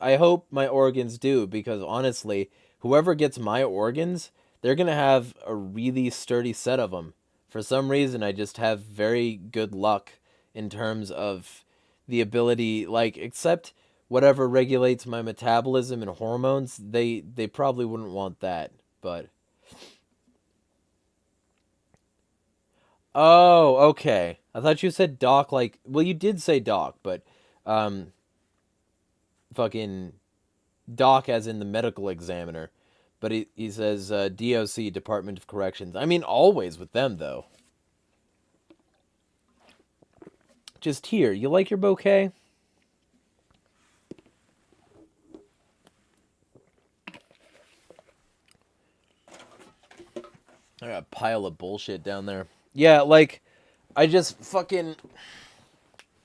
Speaker 2: my organs do, because honestly, whoever gets my organs, they're gonna have a really sturdy set of them. For some reason, I just have very good luck in terms of the ability, like, except whatever regulates my metabolism and hormones, they probably wouldn't want that, but... Oh, okay. I thought you said doc, like, well, you did say doc, but fucking doc as in the medical examiner. But he says DOC, Department of Corrections. I mean, always with them, though. Just here. You like your bouquet? I got a pile of bullshit down there. Yeah, like, I just fucking...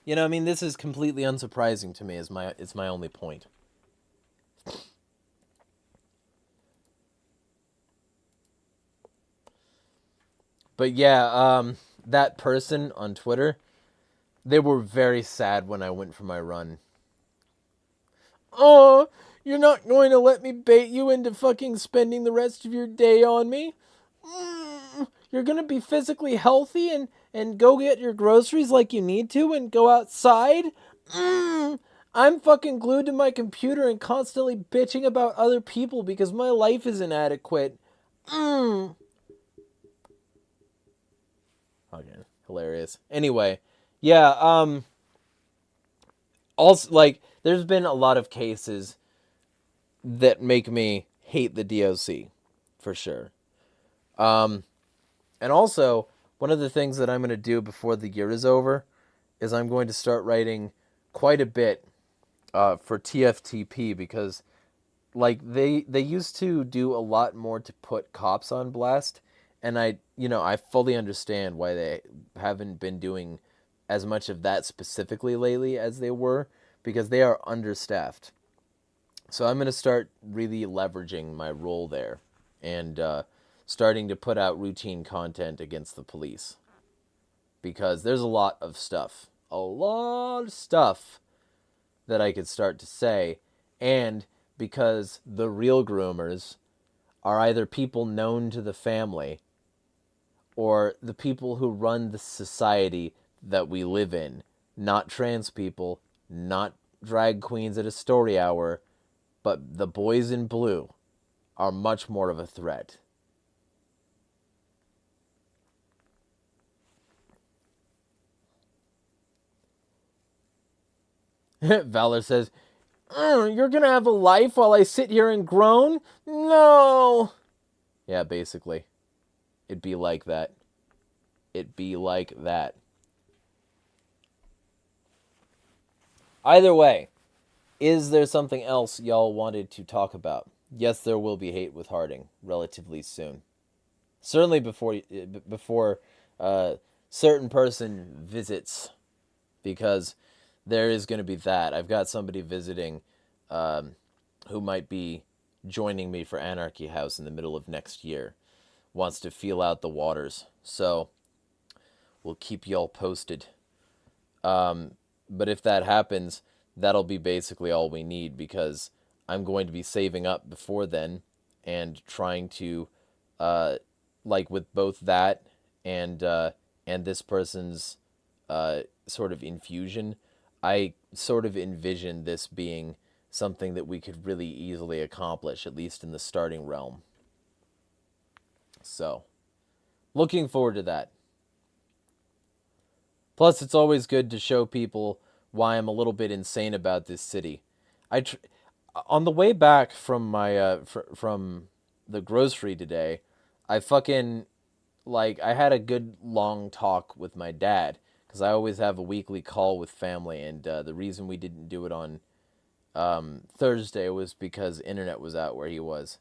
Speaker 2: You know, I mean, this is completely unsurprising to me. It's my only point. But yeah, that person on Twitter, they were very sad when I went for my run. Oh, you're not going to let me bait you into fucking spending the rest of your day on me? You're going to be physically healthy and go get your groceries like you need to and go outside? I'm fucking glued to my computer and constantly bitching about other people because my life is inadequate. Okay, hilarious. Anyway, yeah, also, like, there's been a lot of cases that make me hate the DOC, for sure. And also, one of the things that I'm going to do before the year is over is I'm going to start writing quite a bit for TFTP, because, like, they used to do a lot more to put cops on blast, and I fully understand why they haven't been doing as much of that specifically lately as they were, because they are understaffed. So I'm going to start really leveraging my role there and starting to put out routine content against the police, because there's a lot of stuff that I could start to say, and because the real groomers are either people known to the family or the people who run the society that we live in. Not trans people, not drag queens at a story hour, but the boys in blue are much more of a threat. Valor says, you're gonna have a life while I sit here and groan? No! Yeah, basically. It'd be like that. It'd be like that. Either way, is there something else y'all wanted to talk about? Yes, there will be hate with Harding relatively soon. Certainly before certain person visits, because there is going to be that. I've got somebody visiting who might be joining me for Anarchy House in the middle of next year. Wants to feel out the waters. So we'll keep y'all posted. But if that happens, that'll be basically all we need, because I'm going to be saving up before then and trying to, like with both that and this person's sort of infusion, I sort of envision this being something that we could really easily accomplish, at least in the starting realm. So, looking forward to that. Plus, it's always good to show people why I'm a little bit insane about this city. On the way back from my from the grocery today, I fucking I had a good long talk with my dad, because I always have a weekly call with family, and the reason we didn't do it on Thursday was because internet was out where he was.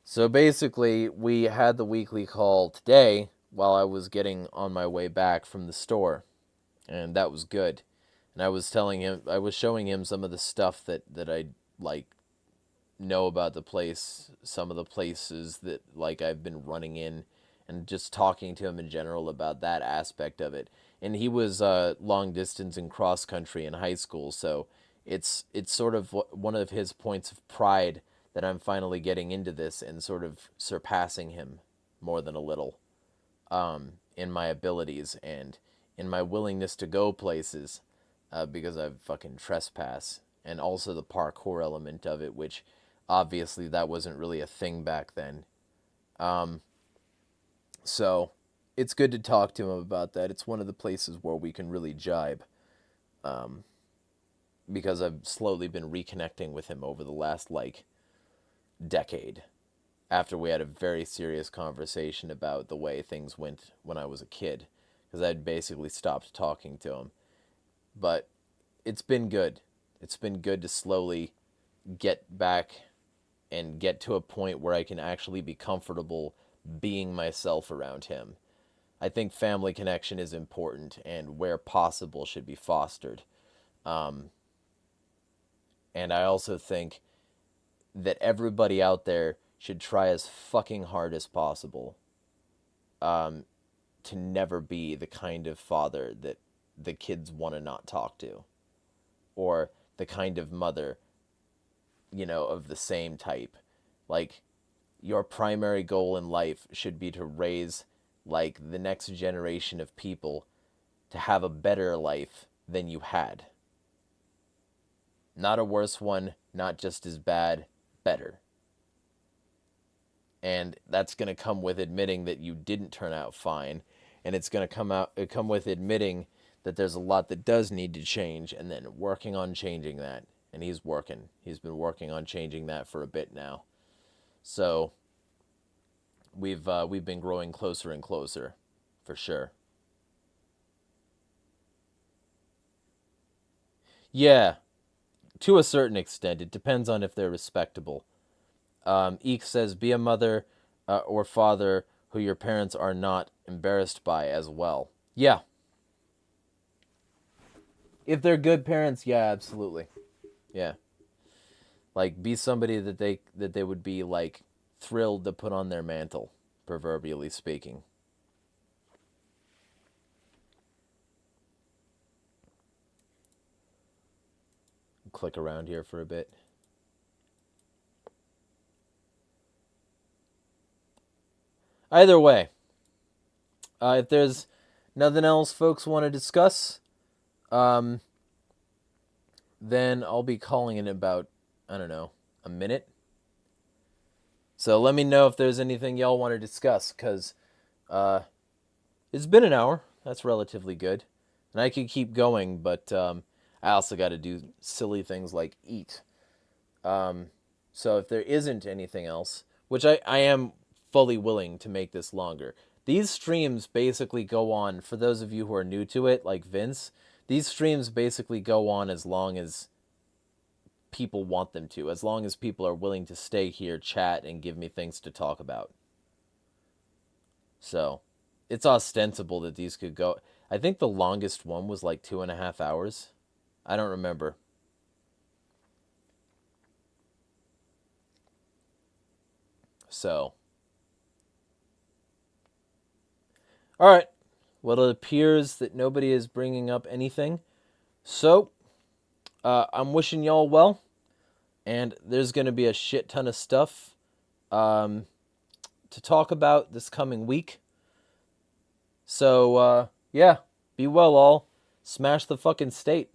Speaker 2: So basically, we had the weekly call today while I was getting on my way back from the store, and that was good. And I was showing him some of the stuff that I know about the place, some of the places that I've been running in, and just talking to him in general about that aspect of it. And he was long distance and cross country in high school, so it's sort of one of his points of pride that I'm finally getting into this and sort of surpassing him more than a little, in my abilities and in my willingness to go places, because I've fucking trespass, and also the parkour element of it, which obviously that wasn't really a thing back then. So it's good to talk to him about that. It's one of the places where we can really jibe, because I've slowly been reconnecting with him over the last decade, after we had a very serious conversation about the way things went when I was a kid, because I'd basically stopped talking to him. But it's been good. It's been good to slowly get back and get to a point where I can actually be comfortable being myself around him. I think family connection is important, and where possible should be fostered. And I also think that everybody out there should try as fucking hard as possible to never be the kind of father that the kids want to not talk to, or the kind of mother, of the same type. Your primary goal in life should be to raise the next generation of people to have a better life than you had. Not a worse one, not just as bad, better. And that's going to come with admitting that you didn't turn out fine, and it's going to come with admitting that there's a lot that does need to change, and then working on changing that. And he's been working on changing that for a bit now. So we've been growing closer and closer, for sure. Yeah, to a certain extent. It depends on if they're respectable. Eek says, be a mother or father who your parents are not embarrassed by as well. Yeah. If they're good parents, yeah, absolutely. Yeah. Be somebody that they would be thrilled to put on their mantle, proverbially speaking. Click around here for a bit. Either way, if there's nothing else folks want to discuss, then I'll be calling in about, I don't know, a minute. So let me know if there's anything y'all want to discuss, because it's been an hour. That's relatively good. And I could keep going, but I also got to do silly things like eat. So if there isn't anything else, which I am fully willing to make this longer. These streams basically go on, for those of you who are new to it, like Vince, these streams basically go on as long as people want them to, as long as people are willing to stay here, chat, and give me things to talk about. So, it's ostensible that these could go. I think the longest one was 2.5 hours. I don't remember. So, all right. Well, it appears that nobody is bringing up anything. So, I'm wishing y'all well. And there's going to be a shit ton of stuff to talk about this coming week. So, yeah, be well all. Smash the fucking state.